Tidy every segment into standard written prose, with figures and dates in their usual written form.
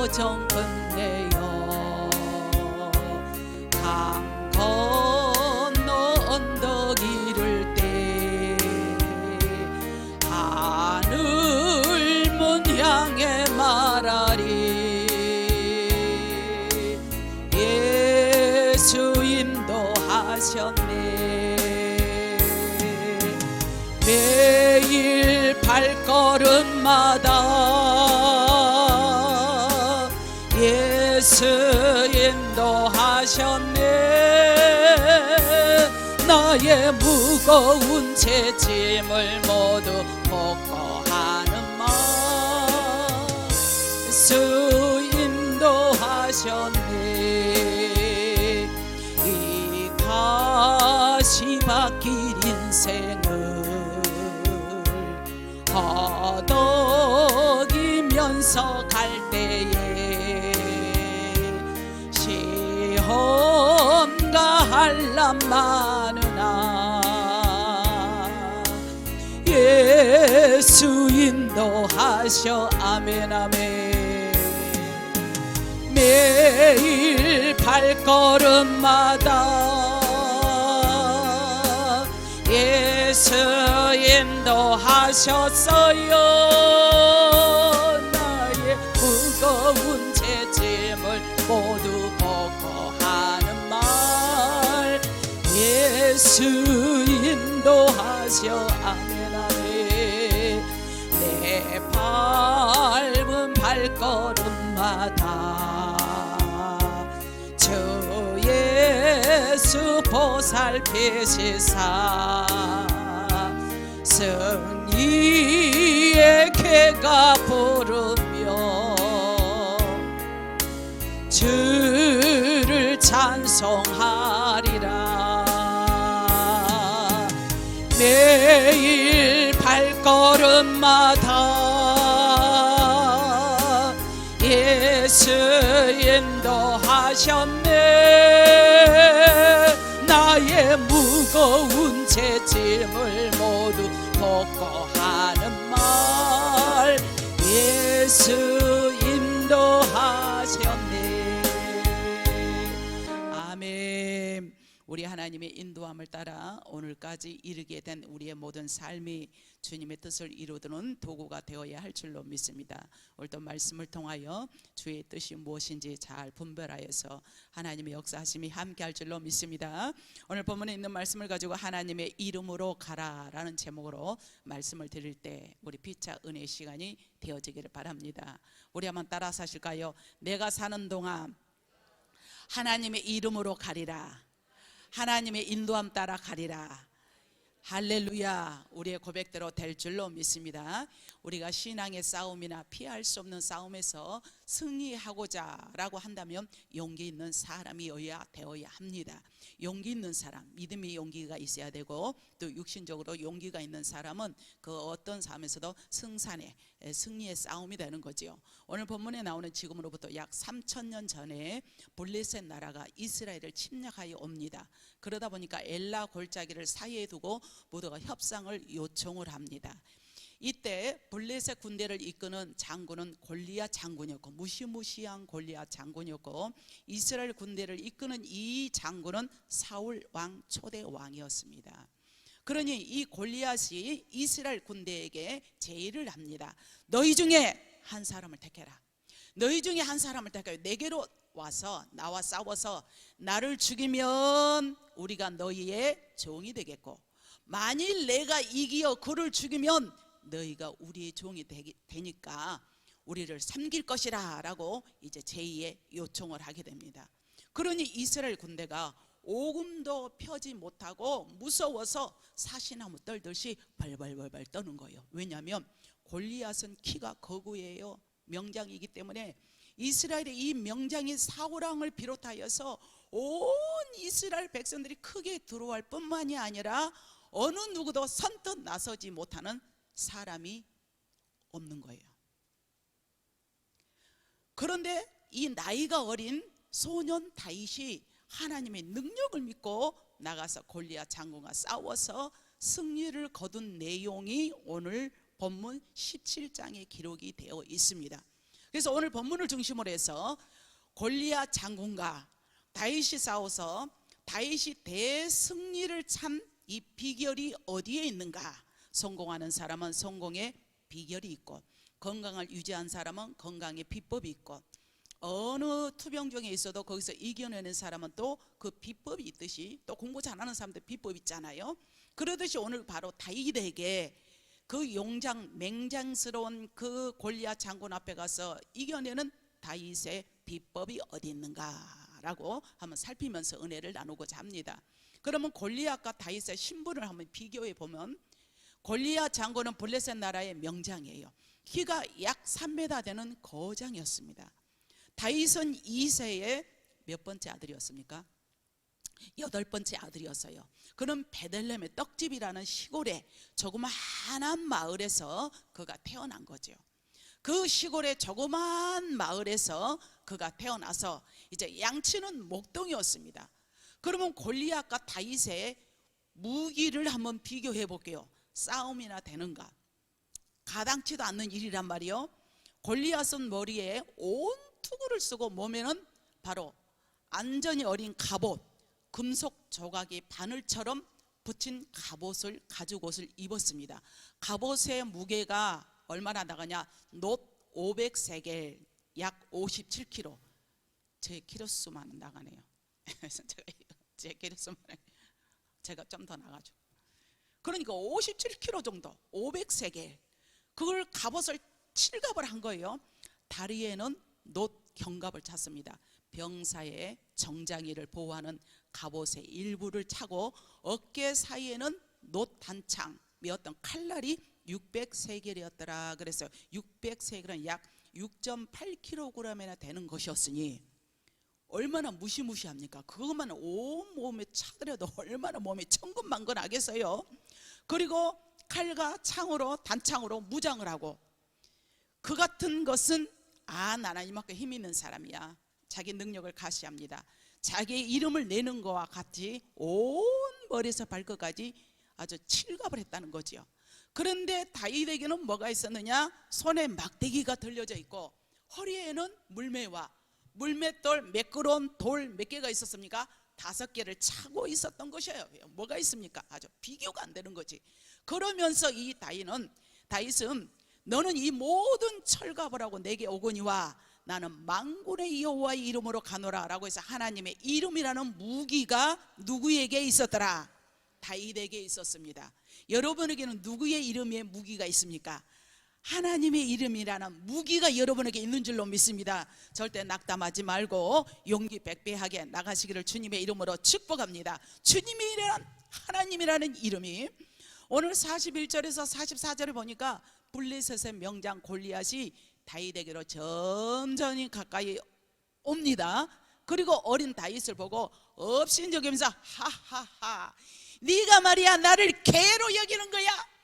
여정 끝내어 강 건너 언덕 이를 때 하늘문 향해 말하리 예수 인도하셨네. 매일 발걸음마다 예수 인도하셨네. 나의 무거운 죄짐을 모두 복거하는 마 예수 인도하셨네. 이 가시밭길 인생을 허덕이면서 갈 때에 시험과 한란 많으나 예수 인도하셔. 아멘 아멘. 매일 발걸음마다 예수 인도하셨어요. 나의 무거운 죄짐을 모두 복거하는 말 예수 인도하셔. 아멘 아멘. 내 밟은 발걸음마다 주 예수 보살피시사 승리의 개가 부르며 주를 찬송하리라. 매일 발걸음마다 예수 인도하셨네. 나의 무거운 죄짐을 모두 복거하는 말 예수 인도하셨네. 아멘. 우리 하나님의 인도함을 따라 오늘까지 이르게 된 우리의 모든 삶이 주님의 뜻을 이루는 도구가 되어야 할 줄로 믿습니다. 오늘도 말씀을 통하여 주의 뜻이 무엇인지 잘 분별하여서 하나님의 역사하심이 함께할 줄로 믿습니다. 오늘 본문에 있는 말씀을 가지고 하나님의 이름으로 가라라는 제목으로 말씀을 드릴 때 우리 피차 은혜의 시간이 되어지기를 바랍니다. 우리 한번 따라 사실까요? 내가 사는 동안 하나님의 이름으로 가리라. 하나님의 인도함 따라 가리라. 할렐루야. 우리의 고백대로 될 줄로 믿습니다. 우리가 신앙의 싸움이나 피할 수 없는 싸움에서 승리하고자 라고 한다면 용기 있는 사람이어야 되어야 합니다. 용기 있는 사람, 믿음의 용기가 있어야 되고 또 육신적으로 용기가 있는 사람은 그 어떤 삶에서도 승산의 승리의 싸움이 되는 거죠. 오늘 본문에 나오는 지금으로부터 약 3000년 전에 블레셋 나라가 이스라엘을 침략하여 옵니다. 그러다 보니까 엘라 골짜기를 사이에 두고 모두가 협상을 요청을 합니다. 이때 블레셋 군대를 이끄는 장군은 골리앗 장군이었고, 무시무시한 골리앗 장군이었고, 이스라엘 군대를 이끄는 이 장군은 사울 왕 초대 왕이었습니다. 그러니 이 골리앗이 이스라엘 군대에게 제의를 합니다. 너희 중에 한 사람을 택해라. 너희 중에 한 사람을 택하여 내게로 와서 나와 싸워서 나를 죽이면 우리가 너희의 종이 되겠고, 만일 내가 이기어 그를 죽이면 너희가 우리의 종이 되니까 우리를 섬길 것이라 라고 이제 제2의 요청을 하게 됩니다. 그러니 이스라엘 군대가 오금도 펴지 못하고 무서워서 사시나무 떨듯이 벌벌벌벌 떠는 거예요. 왜냐하면 골리앗은 키가 거구예요. 명장이기 때문에 이스라엘의 이 명장인 사울왕을 비롯하여서 온 이스라엘 백성들이 크게 두려워할 뿐만이 아니라 어느 누구도 선뜻 나서지 못하는 사람이 없는 거예요. 그런데 이 나이가 어린 소년 다윗이 하나님의 능력을 믿고 나가서 골리앗 장군과 싸워서 승리를 거둔 내용이 오늘 본문 17장에 기록이 되어 있습니다. 그래서 오늘 본문을 중심으로 해서 골리앗 장군과 다윗이 싸워서 다윗이 대승리를 찬 이 비결이 어디에 있는가? 성공하는 사람은 성공의 비결이 있고, 건강을 유지한 사람은 건강의 비법이 있고, 어느 투병 중에 있어도 거기서 이겨내는 사람은 또 그 비법이 있듯이, 또 공부 잘하는 사람들 비법이 있잖아요. 그러듯이 오늘 바로 다윗에게 그 용장 맹장스러운 그 골리앗 장군 앞에 가서 이겨내는 다윗의 비법이 어디 있는가라고 한번 살피면서 은혜를 나누고자 합니다. 그러면 골리앗과 다윗의 신분을 한번 비교해 보면, 골리앗 장군은 블레셋 나라의 명장이에요. 키가 약 3m 되는 거장이었습니다. 다윗은 2세의 몇 번째 아들이었습니까? 8번째 아들이었어요. 그는 베들레헴의 떡집이라는 시골의 조그마한 마을에서 그가 태어난 거죠. 그 시골의 조그마한 마을에서 그가 태어나서 이제 양치는 목동이었습니다. 그러면 골리앗과 다윗의 무기를 한번 비교해 볼게요. 싸움이나 되는가? 가당치도 않는 일이란 말이요. 골리앗은 머리에 온 투구를 쓰고 몸에는 바로 안전이 어린 갑옷, 금속 조각이 바늘처럼 붙인 갑옷을 가죽옷을 입었습니다. 갑옷의 무게가 얼마나 나가냐? 놋 500세겔, 약 57kg. 제 키로수만 나가네요. 제 키로수만, 제가 좀 더 나가죠. 그러니까 57kg 정도, 500세겔. 그걸 갑옷을 칠갑을 한 거예요. 다리에는 놋 견갑을 찼습니다. 병사의 정장이를 보호하는 갑옷의 일부를 차고, 어깨 사이에는 놋 단창, 어떤 칼날이 600세겔이었더라 그랬어요. 600세겔은 약 6.8kg이나 되는 것이었으니 얼마나 무시무시합니까? 그것만 온 몸에 차더라도 얼마나 몸이 천근만근하겠어요. 그리고 칼과 창으로, 단창으로 무장을 하고, 그 같은 것은 나는 이만큼 힘 있는 사람이야. 자기 능력을 가시합니다. 자기의 이름을 내는 것과 같이 온 머리에서 발끝까지 아주 칠갑을 했다는 거죠. 그런데 다윗에게는 뭐가 있었느냐? 손에 막대기가 들려져 있고, 허리에는 물매와 물맷돌, 매끄러운 돌 몇 개가 있었습니까? 5개를 차고 있었던 것이에요. 뭐가 있습니까? 아주 비교가 안 되는 거지. 그러면서 이 다윗은 너는 이 모든 철갑을 하고 내게 오거니와 나는 만군의 여호와의 이름으로 가노라 라고 해서 하나님의 이름이라는 무기가 누구에게 있었더라? 다윗에게 있었습니다. 여러분에게는 누구의 이름에 무기가 있습니까? 하나님의 이름이라는 무기가 여러분에게 있는 줄로 믿습니다. 절대 낙담하지 말고 용기 백배하게 나가시기를 주님의 이름으로 축복합니다. 주님의 이름은 하나님이라는 이름이, 오늘 41절에서 44절을 보니까 블레셋의 명장 골리앗이 다윗에게로 점점 가까이 옵니다. 그리고 어린 다윗을 보고 업신여기면서 하하하, 네가 말이야 나를 개로 여기는 거야?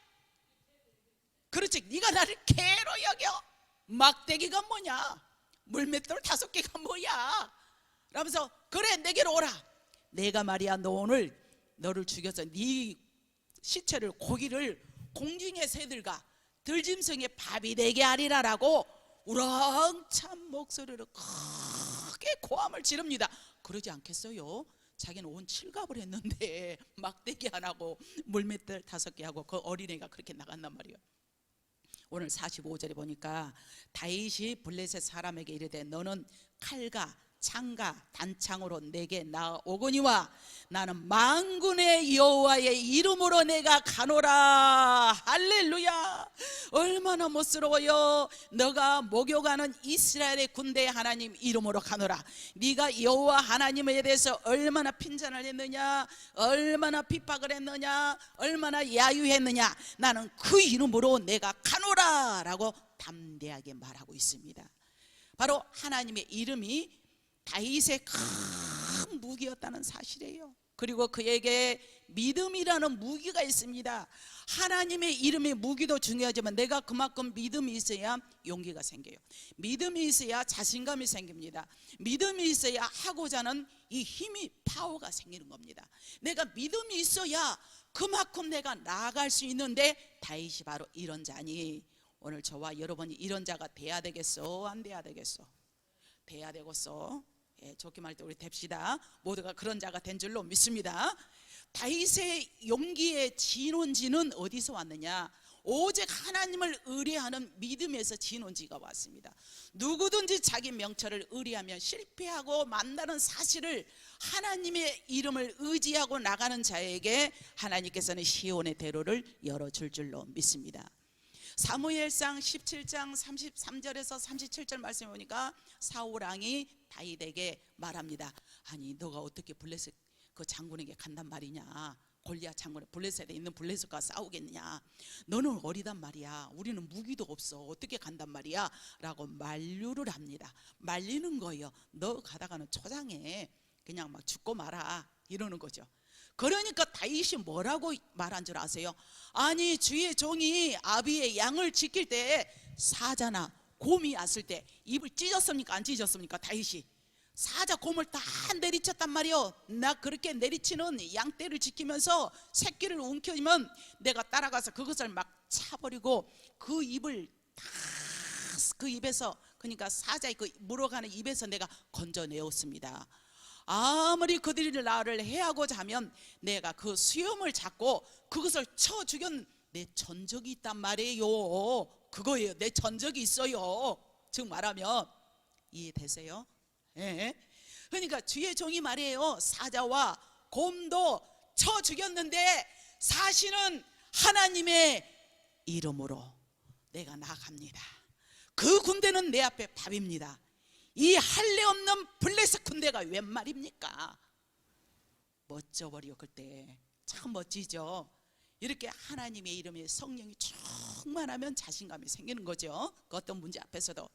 그렇지, 네가 나를 개로 여겨? 막대기가 뭐냐? 물맷돌 5개가 뭐야? 라면서 그래 내게로 오라. 내가 말이야 너 오늘 너를 죽여서 네 시체를, 고기를 공중의 새들과 들짐승의 밥이 되게 하리라라고 우렁찬 목소리로 크게 고함을 지릅니다. 그러지 않겠어요? 자기는 온 칠갑을 했는데 막대기 하나고 물맷돌 5개 하고 그 어린애가 그렇게 나간단 말이에요. 오늘 45절에 보니까 다윗이 블레셋 사람에게 이르되 너는 칼과 창과 단창으로 내게 나오거니와 나는 만군의 여호와의 이름으로 내가 가노라. 할렐루야. 얼마나 멋스러워요. 너가 목욕하는 이스라엘의 군대의 하나님 이름으로 가노라. 네가 여호와 하나님에 대해서 얼마나 핀잔을 했느냐, 얼마나 핍박을 했느냐, 얼마나 야유했느냐, 나는 그 이름으로 내가 가노라 라고 담대하게 말하고 있습니다. 바로 하나님의 이름이 다윗의 큰 무기였다는 사실이에요. 그리고 그에게 믿음이라는 무기가 있습니다. 하나님의 이름의 무기도 중요하지만 내가 그만큼 믿음이 있어야 용기가 생겨요. 믿음이 있어야 자신감이 생깁니다. 믿음이 있어야 하고자 하는 이 힘이, 파워가 생기는 겁니다. 내가 믿음이 있어야 그만큼 내가 나아갈 수 있는데, 다윗이 바로 이런 자니 오늘 저와 여러분이 이런 자가 돼야 되겠어, 안 돼야 되겠어? 돼야 되겠어. 예, 좋게 말할 때 우리 됩시다. 모두가 그런 자가 된 줄로 믿습니다. 다윗의 용기의 진원지는 어디서 왔느냐? 오직 하나님을 의뢰하는 믿음에서 진원지가 왔습니다. 누구든지 자기 명철을 의뢰하면 실패하고 만나는 사실을 하나님의 이름을 의지하고 나가는 자에게 하나님께서는 시온의 대로를 열어줄 줄로 믿습니다. 사무엘상 17장 33절에서 37절 말씀해 보니까 사울왕이 다윗에게 말합니다. 아니 너가 어떻게 블레셋 그 장군에게 간단 말이냐? 골리앗 장군에 블레셋에 있는 블레셋과 싸우겠느냐? 너는 어리단 말이야. 우리는 무기도 없어. 어떻게 간단 말이야? 라고 만류를 합니다. 말리는 거예요. 너 가다가는 초장에 그냥 막 죽고 말아 이러는 거죠. 그러니까 다윗이 뭐라고 말한 줄 아세요? 아니 주의 종이 아비의 양을 지킬 때 사자나 곰이 왔을 때 입을 찢었습니까? 안 찢었습니까? 다윗이 사자 곰을 다 내리쳤단 말이요. 나 그렇게 내리치는 양떼를 지키면서 새끼를 움켜쥐면 내가 따라가서 그것을 막 차버리고 그 입을 다 그 입에서 그러니까 사자의 그 물어가는 입에서 내가 건져내었습니다. 아무리 그들이 나를 해하고자 하면 내가 그 수염을 잡고 그것을 쳐 죽였는 내 전적이 있단 말이에요. 그거예요. 내 전적이 있어요. 즉 말하면 이해되세요? 예. 그러니까 주의 종이 말이에요. 사자와 곰도 쳐 죽였는데 사실은 하나님의 이름으로 내가 나갑니다. 그 군대는 내 앞에 밥입니다. 이 할례 없는 블레셋 군대가 웬 말입니까? 멋져버려. 그때 참 멋지죠. 이렇게 하나님의 이름에 성령이 충만하면 자신감이 생기는 거죠. 그 어떤 문제 앞에서도.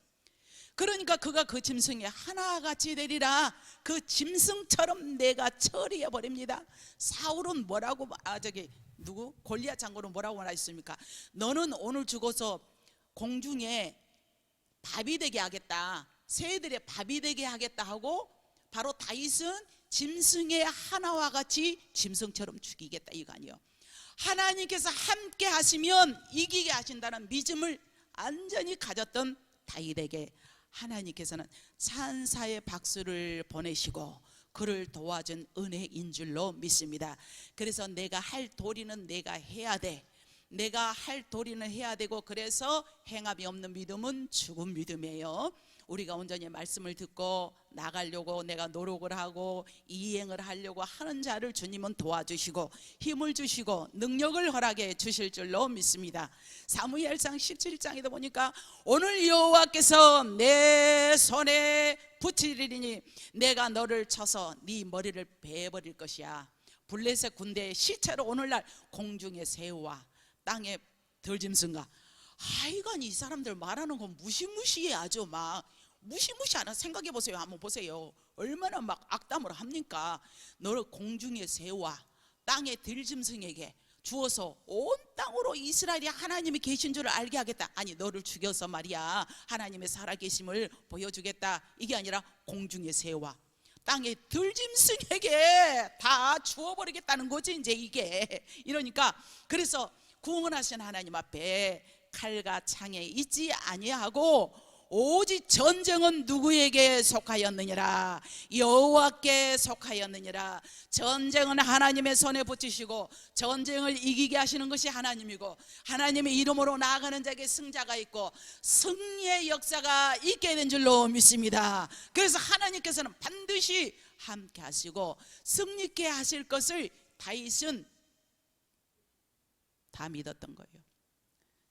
그러니까 그가 그 짐승에 하나같이 되리라. 그 짐승처럼 내가 처리해 버립니다. 사울은 뭐라고 누구? 골리앗 장군은 뭐라고 말했습니까? 너는 오늘 죽어서 공중에 밥이 되게 하겠다. 새들의 밥이 되게 하겠다 하고 바로 다윗은 짐승의 하나와 같이 짐승처럼 죽이겠다 이거 아니에요. 하나님께서 함께 하시면 이기게 하신다는 믿음을 완전히 가졌던 다윗에게 하나님께서는 찬사의 박수를 보내시고 그를 도와준 은혜인 줄로 믿습니다. 그래서 내가 할 도리는 내가 해야 돼. 내가 할 도리는 해야 되고 그래서 행함이 없는 믿음은 죽은 믿음이에요. 우리가 온전히 말씀을 듣고 나가려고 내가 노력을 하고 이행을 하려고 하는 자를 주님은 도와주시고 힘을 주시고 능력을 허락해 주실 줄로 믿습니다. 사무엘상 17장에도 보니까 오늘 여호와께서 내 손에 붙이리니 내가 너를 쳐서 네 머리를 베어버릴 것이야. 블레셋 군대의 시체로 오늘날 공중의 새우와 땅의 들짐승과 하여간 이 사람들 말하는 건 무시무시해. 아주 막 무시무시하나. 생각해 보세요. 한번 보세요. 얼마나 막 악담을 합니까? 너를 공중의 새와 땅의 들짐승에게 주어서 온 땅으로 이스라엘이 하나님이 계신 줄을 알게 하겠다. 아니 너를 죽여서 말이야 하나님의 살아계심을 보여주겠다. 이게 아니라 공중의 새와 땅의 들짐승에게 다 주어버리겠다는 거지 이제 이게. 이러니까 그래서 구원하신 하나님 앞에 칼과 창에 있지 아니하고 오직 전쟁은 누구에게 속하였느니라? 여호와께 속하였느니라. 전쟁은 하나님의 손에 붙이시고 전쟁을 이기게 하시는 것이 하나님이고 하나님의 이름으로 나아가는 자에게 승자가 있고 승리의 역사가 있게 된 줄로 믿습니다. 그래서 하나님께서는 반드시 함께 하시고 승리케 하실 것을 다윗은 다 믿었던 거예요.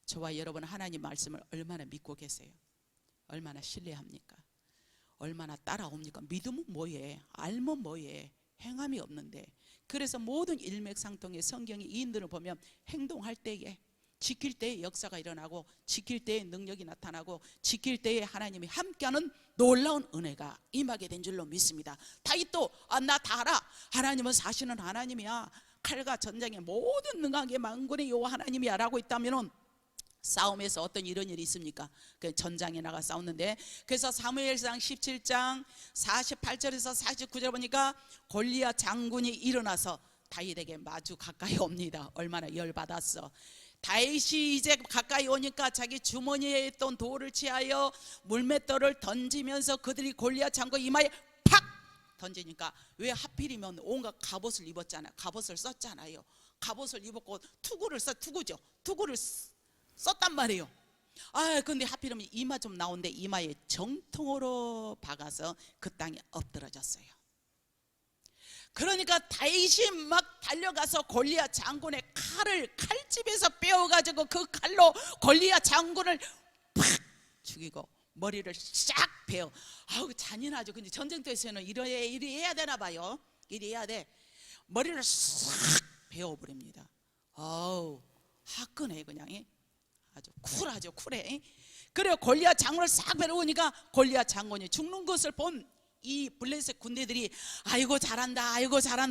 저와 여러분 하나님 말씀을 얼마나 믿고 계세요? 얼마나 신뢰합니까? 얼마나 따라옵니까? 믿음은 뭐예? 알면 뭐예? 행함이 없는데. 그래서 모든 일맥상통의 성경의 이인들을 보면 행동할 때에 지킬 때에 역사가 일어나고 지킬 때에 능력이 나타나고 지킬 때에 하나님이 함께하는 놀라운 은혜가 임하게 된 줄로 믿습니다. 다윗도 나 다 알아. 하나님은 사시는 하나님이야. 칼과 전쟁의 모든 능하게 만군의 여호와 하나님이야 라고 있다면 싸움에서 어떤 이런 일이 있습니까? 그 전장에 나가 싸웠는데 그래서 사무엘상 17장 48절에서 49절 보니까 골리앗 장군이 일어나서 다윗에게 마주 가까이 옵니다. 얼마나 열받았어. 다윗이 이제 가까이 오니까 자기 주머니에 있던 돌을 취하여 물맷돌을 던지면서 그들이 골리앗 장구 이마에 팍 던지니까, 왜 하필이면 온갖 갑옷을 입었잖아요. 갑옷을 썼잖아요. 갑옷을 입었고 투구를 썼단 말이에요. 근데 하필이면 이마 좀 나온데 이마에 정통으로 박아서 그 땅에 엎드러졌어요. 그러니까 다윗이 막 달려가서 골리앗 장군의 칼을 칼집에서 빼어가지고 그 칼로 골리앗 장군을 팍 죽이고 머리를 싹 베어. 잔인하죠. 근데 전쟁터에서는 이리 해야 되나 봐요. 이리 해야 돼. 머리를 싹 베어버립니다. 화끈해 그냥. 아주 쿨하죠. 쿨해. 그래요. 골리앗 장군을 싹 베어오니까 골리앗 장군이 죽는 것을 본 이 블레셋 군대들이 아이고 잘한다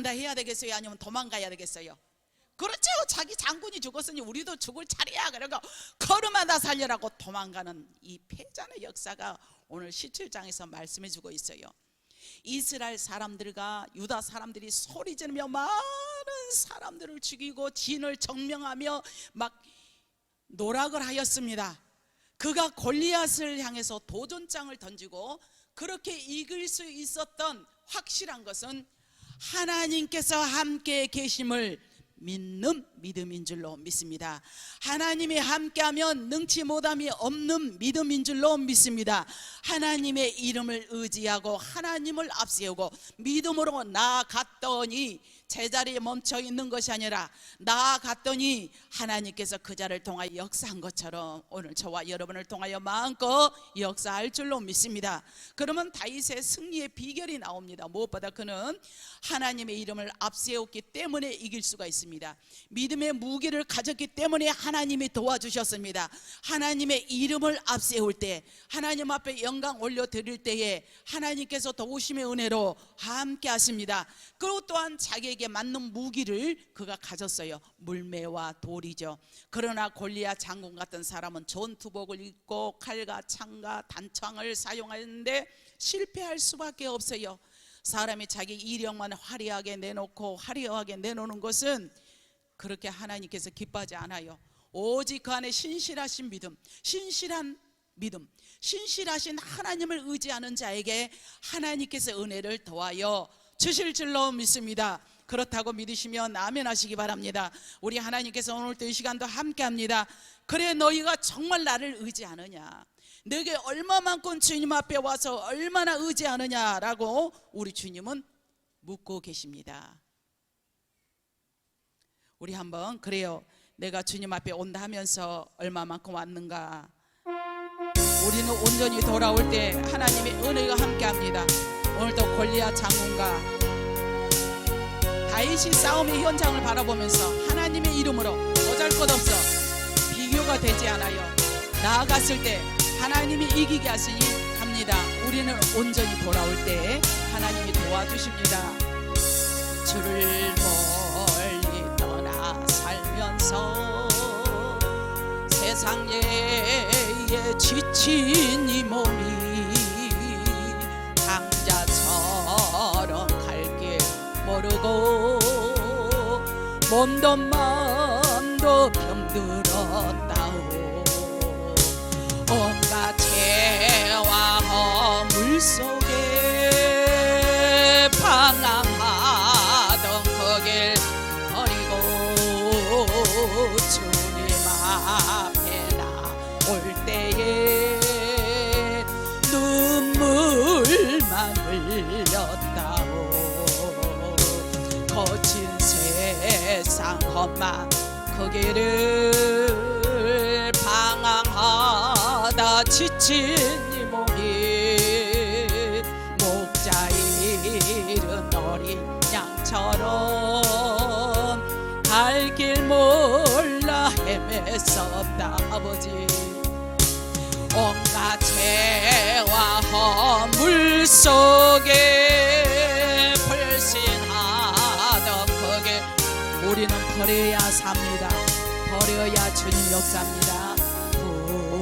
해야 되겠어요? 아니면 도망가야 되겠어요? 그렇죠. 자기 장군이 죽었으니 우리도 죽을 차례야. 그러고 걸음마다 살려라고 도망가는 이 패전의 역사가 오늘 17장에서 말씀해 주고 있어요. 이스라엘 사람들과 유다 사람들이 소리 지르며 많은 사람들을 죽이고 진을 정명하며 막 노락을 하였습니다. 그가 골리앗을 향해서 도전장을 던지고 그렇게 이길 수 있었던 확실한 것은 하나님께서 함께 계심을 믿는 믿음인 줄로 믿습니다. 하나님이 함께하면 능치 못함이 없는 믿음인 줄로 믿습니다. 하나님의 이름을 의지하고 하나님을 앞세우고 믿음으로 나아갔더니 제자리에 멈춰 있는 것이 아니라 나아갔더니 하나님께서 그 자를 통하여 역사한 것처럼 오늘 저와 여러분을 통하여 마음껏 역사할 줄로 믿습니다. 그러면 다윗의 승리의 비결이 나옵니다. 무엇보다 그는 하나님의 이름을 앞세웠기 때문에 이길 수가 있습니다. 믿음의 무기를 가졌기 때문에 하나님이 도와주셨습니다. 하나님의 이름을 앞세울 때, 하나님 앞에 영광 올려드릴 때에 하나님께서 도우심의 은혜로 함께 하십니다. 그리고 또한 자기에게 맞는 무기를 그가 가졌어요. 물매와 돌이죠. 그러나 골리앗 장군 같은 사람은 전투복을 입고 칼과 창과 단창을 사용하는데 실패할 수밖에 없어요. 사람이 자기 이력만 화려하게 내놓고 화려하게 내놓는 것은 그렇게 하나님께서 기뻐하지 않아요. 오직 그 안에 신실하신 믿음, 신실하신 하나님을 의지하는 자에게 하나님께서 은혜를 더하여 주실 줄로 믿습니다. 그렇다고 믿으시면 아멘 하시기 바랍니다. 우리 하나님께서 오늘도 이 시간도 함께합니다. 그래 너희가 정말 나를 의지하느냐, 내게 얼마만큼 주님 앞에 와서 얼마나 의지하느냐라고 우리 주님은 묻고 계십니다. 우리 한번 그래요, 내가 주님 앞에 온다 하면서 얼마만큼 왔는가. 우리는 온전히 돌아올 때 하나님의 은혜가 함께합니다. 오늘도 골리앗 장군과 다윗이 싸움의 현장을 바라보면서 하나님의 이름으로 보잘것없어 비교가 되지 않아요. 나아갔을 때 하나님이 이기게 하시니 합니다. 우리는 온전히 돌아올 때 하나님이 도와주십니다. 주를 멀리 떠나 살면서 세상에 지친 이 몸이 강자처럼 갈 길 모르고 몸도 마음도 병들었다오. 온갖 죄와 허물 속에 방황하던 그 길 버리고 주님 앞에 나올 때에 눈물만 흘렸다오. 거친 세상 험한 그 길을 방황하다 지친 이 몸이 목자 잃은 어린 양처럼 갈 길 몰라 헤맸었다. 아버지, 온갖 죄와 허물 속에 불신하던 그게 우리는 버려야 삽니다. 버려야 주님 역사합니다.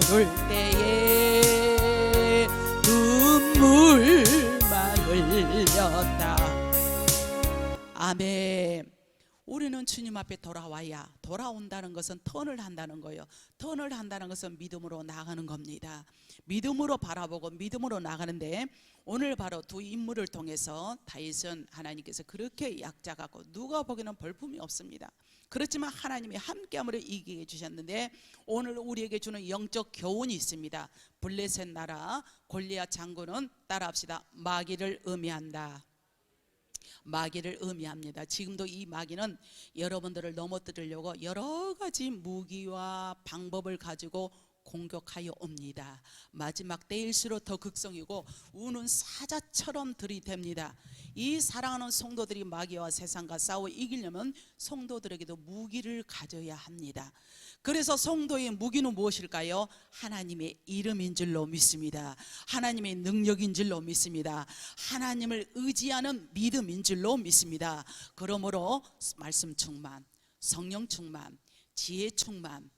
부를 때에 눈물만 흘렸다. 아멘. 우리는 주님 앞에 돌아와야, 돌아온다는 것은 턴을 한다는 거예요. 턴을 한다는 것은 믿음으로 나가는 겁니다. 믿음으로 바라보고 믿음으로 나가는데, 오늘 바로 두 인물을 통해서 다윗은 하나님께서 그렇게 약자 같고 누가 보기에는 볼품이 없습니다. 그렇지만 하나님이 함께함으로 이기게 해주셨는데, 오늘 우리에게 주는 영적 교훈이 있습니다. 블레셋 나라 골리앗 장군은, 따라합시다, 마귀를 의미한다. 마귀를 의미합니다. 지금도 이 마귀는 여러분들을 넘어뜨리려고 여러 가지 무기와 방법을 가지고 공격하여 옵니다. 마지막 때일수록 더 극성이고 우는 사자처럼 들이댑니다. 이 사랑하는 성도들이 마귀와 세상과 싸워 이기려면 성도들에게도 무기를 가져야 합니다. 그래서 성도의 무기는 무엇일까요? 하나님의 이름인 줄로 믿습니다. 하나님의 능력인 줄로 믿습니다. 하나님을 의지하는 믿음인 줄로 믿습니다. 그러므로 말씀 충만, 성령 충만, 지혜 충만,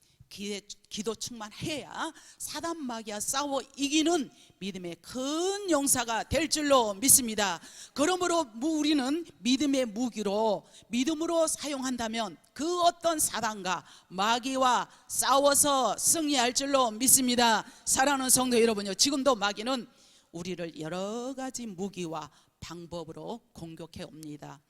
기도 충만해야 사단 마귀와 싸워 이기는 믿음의 큰 용사가 될 줄로 믿습니다. 그러므로 우리는 믿음의 무기로 믿음으로 사용한다면 그 어떤 사단과 마귀와 싸워서 승리할 줄로 믿습니다. 사랑하는 성도 여러분요, 지금도 마귀는 우리를 여러 가지 무기와 방법으로 공격해 옵니다.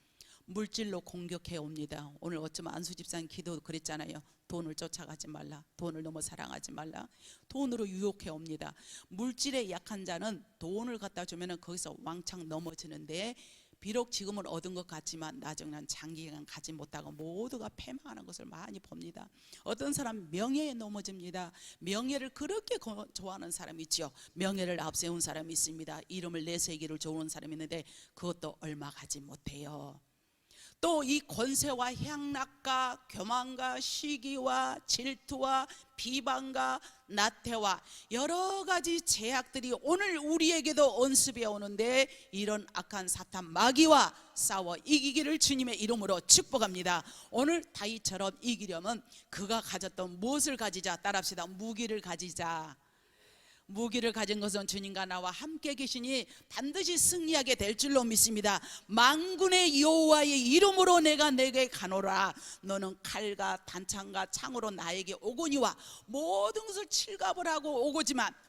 물질로 공격해 옵니다. 오늘 어쩌면 안수 집사님 기도 그랬잖아요. 돈을 쫓아가지 말라, 돈을 너무 사랑하지 말라. 돈으로 유혹해 옵니다. 물질에 약한 자는 돈을 갖다 주면 거기서 왕창 넘어지는데, 비록 지금은 얻은 것 같지만 나중에는 장기간 가지 못하고 모두가 패망하는 것을 많이 봅니다. 어떤 사람은 명예에 넘어집니다. 명예를 그렇게 좋아하는 사람이 있죠. 명예를 앞세운 사람이 있습니다. 이름을 내세기를 좋아하는 사람이 있는데 그것도 얼마 가지 못해요. 또 이 권세와 향락과 교만과 시기와 질투와 비방과 나태와 여러 가지 제약들이 오늘 우리에게도 언습해 오는데, 이런 악한 사탄 마귀와 싸워 이기기를 주님의 이름으로 축복합니다. 오늘 다윗처럼 이기려면 그가 가졌던 무엇을 가지자? 따라합시다. 무기를 가지자. 무기를 가진 것은 주님과 나와 함께 계시니 반드시 승리하게 될 줄로 믿습니다. 만군의 여호와의 이름으로 내가 내게 가노라. 너는 칼과 단창과 창으로 나에게 오거니와 모든 것을 칠갑을 하고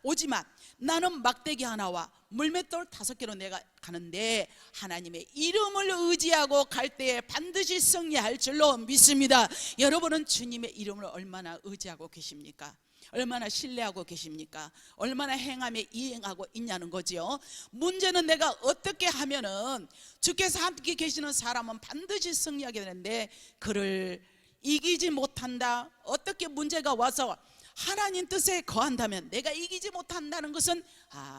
오지만 나는 막대기 하나와 물맷돌 5개로 내가 가는데 하나님의 이름을 의지하고 갈 때에 반드시 승리할 줄로 믿습니다. 여러분은 주님의 이름을 얼마나 의지하고 계십니까? 얼마나 신뢰하고 계십니까? 얼마나 행함에 이행하고 있냐는 거죠. 문제는 내가 어떻게 하면은 주께서 함께 계시는 사람은 반드시 승리하게 되는데 그를 이기지 못한다. 어떻게 문제가 와서 하나님 뜻에 거한다면 내가 이기지 못한다는 것은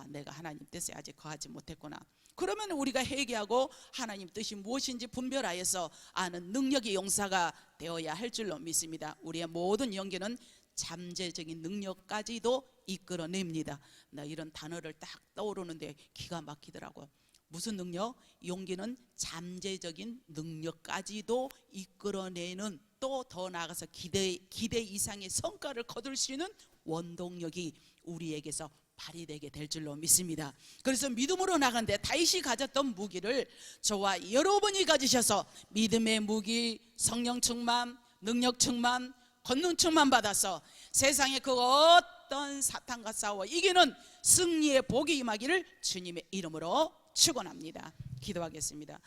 내가 하나님 뜻에 아직 거하지 못했구나. 그러면 우리가 회개하고 하나님 뜻이 무엇인지 분별하여서 아는 능력의 용사가 되어야 할 줄로 믿습니다. 우리의 모든 연기는 잠재적인 능력까지도 이끌어냅니다. 나 이런 단어를 딱 떠오르는데 기가 막히더라고요. 무슨 능력? 용기는 잠재적인 능력까지도 이끌어내는, 또 더 나아가서 기대 이상의 성과를 거둘 수 있는 원동력이 우리에게서 발휘되게 될 줄로 믿습니다. 그래서 믿음으로 나간데 다윗이 가졌던 무기를 저와 여러분이 가지셔서 믿음의 무기, 성령 충만, 능력 충만, 권능 충만 받아서 세상의 그 어떤 사탄과 싸워 이기는 승리의 복이 임하기를 주님의 이름으로 축원합니다. 기도하겠습니다.